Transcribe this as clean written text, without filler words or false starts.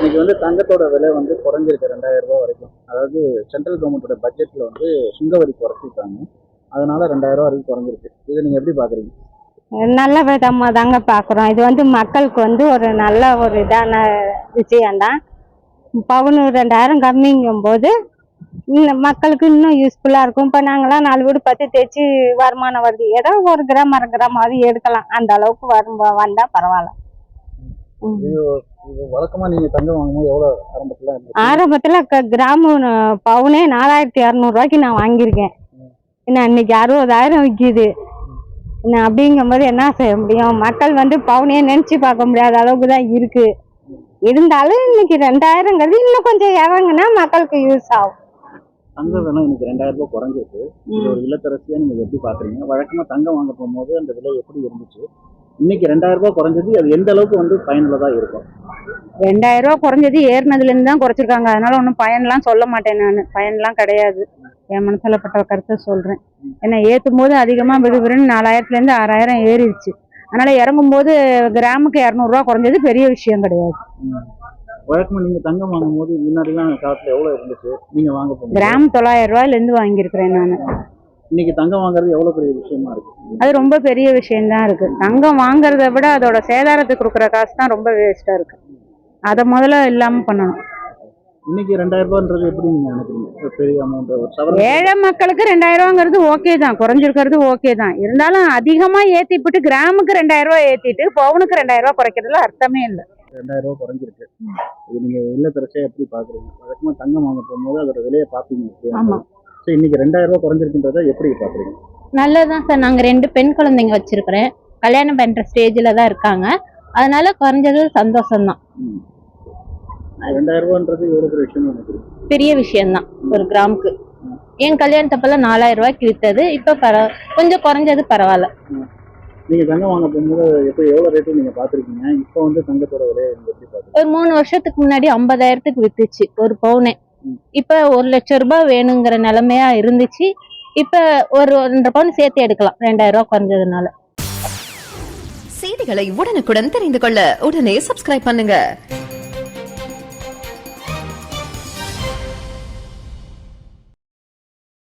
இன்னைக்கு வந்து தங்கத்தோட விலை வந்து குறைஞ்சிருக்கு 2000 ரூபாய் வரைக்கும். அதாவது சென்ட்ரல் கவர்மெண்டோட பட்ஜெட்ல வந்து சுங்க வரி குறைச்சிருக்காங்க. அதனால 2000 ரூபாய் வரைக்கும் குறைஞ்சிருக்கு. இதை நீங்க எப்படி பாக்குறீங்க? நல்ல விதமா தாங்க பாக்குறோம். இது வந்து மக்களுக்கு வந்து ஒரு நல்ல ஒரு இதான விஷயம்தான். பவுனு 2000 கம்மிங்கும் போது இன்னும் மக்களுக்கு இன்னும் யூஸ்ஃபுல்லா இருக்கும். இப்ப நாங்கெல்லாம் 4 வீடு 10 தேய்ச்சி வருமானம் வருது. ஏதோ 1 கிராம் 1/2 கிராமாவது எடுக்கலாம். அந்த அளவுக்கு வந்தா பரவாயில்ல. இது வழக்கமா நீங்க தங்கம் வாங்கும்போது எவ்வளவு ஆரம்பத்துல இருந்துச்சு? ஆரம்பத்துல கிராமு பவுனே 4200 ரூபாய்க்கு நான் வாங்கியிருக்கேன். என்ன இன்னைக்கு 60,000 விற்கிது. என்ன அப்படிங்கும்போது என்ன செய்ய முடியும்? மக்கள் வந்து பவுனையே நினைச்சு பார்க்க முடியாத அளவுக்கு தான் இருக்கு. இருந்தாலும் இன்னைக்கு 2000ங்கிறது இன்னும் கொஞ்சம் இறங்குனா மக்களுக்கு யூஸ் ஆகும். தங்க விலை இன்னைக்கு 2000 ரூபாய் குறைஞ்சிருக்கு. இது ஒரு இல்லத்தரசியா நீங்க எப்படி பாக்குறீங்க? வழக்கமா தங்கம் வாங்க போகும்போது அந்த விலை எப்படி இருந்துச்சு? இன்னைக்கு 2000 ரூபாய் குறைஞ்சது அது எந்த அளவுக்கு வந்து பயனுள்ளதா இருக்கும்? 2000 ரூபா குறைஞ்சது ஏறினதுல இருந்து தான் குறைச்சிருக்காங்க. அதனால ஒன்றும் பயன்லாம் சொல்ல மாட்டேன். நான் பயன்லாம் கிடையாது. என் மனசுல பட்ட கருத்தை சொல்றேன். ஏன்னா ஏற்றும் போது அதிகமா விறுவிறுன்னு 4000ல இருந்து 6000 ஏறிடுச்சு. அதனால இறங்கும் போது கிராமுக்கு 200 ரூபா குறைஞ்சது பெரிய விஷயம் கிடையாது. வழக்கமா நீங்க தங்கம் வாங்கும் போது முன்னாடிலாம் காலத்துல எவ்வளவு இருந்துச்சு நீங்க வாங்க போகும்போது? கிராம் 900 ரூபாயில இருந்து வாங்கியிருக்கிறேன் நான். இன்னைக்கு தங்கம் வாங்குறது எவ்வளவு பெரிய விஷயமா இருக்கு? அது ரொம்ப பெரிய விஷயம்தான் இருக்கு. தங்கம் வாங்குறத விட அதோட சேதாரத்துக்கு கொடுக்குற காசு தான் ரொம்ப வேஸ்டா இருக்கு. அதை முதல்ல இல்லாம பண்ணணும். இன்னைக்கு 2000 ரூபான்றது எப்படி நீங்க நினைக்கிறீங்க? பெரிய அமௌண்ட். ஏழை மக்களுக்கு 2000 ரூபாங்கிறது ஓகே தான், குறைஞ்சிருக்கிறது ஓகே தான். இருந்தாலும் அதிகமா ஏத்திப்பிட்டு கிராமுக்கு 2000 ரூபாய் ஏத்திட்டு பவுனுக்கு 2000 ரூபாய் குறைக்கிறதுல அர்த்தமே இல்லை. 2000 ரூபாய் குறைஞ்சிருக்கு. இது நீங்க இல்லத்தரசியா எப்படி பாக்குறீங்க? வழக்கமா தங்கம் வாங்க போகும்போது அதோட விலையை பாப்பீங்க. ஆமா. சரி, இன்னைக்கு 2000 ரூபாய் குறைஞ்சிருக்குன்றத எப்படி பாக்குறீங்க? நல்லதுதான் சார். நாங்க 2 பெண் குழந்தைங்க வச்சிருக்கிறேன். கல்யாணம் பண்ற ஸ்டேஜ்ல தான் இருக்காங்க. அதனால குறைஞ்சது சந்தோஷம்தான். 2000 ரூபான்றது எவ்வளவு பெரிய விஷயம் நினைக்கிறீங்க? பெரிய விஷயம்தான் ஒரு கிராமுக்கு. என் கல்யாணத்தப்பெல்லாம் 4000 ரூபாய்க்கு வித்தது. இப்ப கொஞ்சம் குறைஞ்சது பரவாயில்ல. நீங்க தங்கம் வாங்க போகும்போது எவ்வளவு ரேட்டு நீங்க பாத்திருக்கீங்க? இப்ப வந்து தங்கத்தோட விலையை நீங்க எப்படி பாக்குறீங்க? ஒரு 3 வருஷத்துக்கு முன்னாடி 50,000க்கு வித்துச்சு ஒரு பவுனே. இப்ப 1,00,000 ரூபாய் வேணுங்கிற நிலைமையா இருந்துச்சு. இப்ப ஒரு 2 பவுன் சேர்த்து எடுக்கலாம் 2000 ரூபாய் குறைஞ்சதுனால. செய்திகளை உடனுக்குடன் தெரிந்து கொள்ள உடனே சப்ஸ்கிரைப் பண்ணுங்க.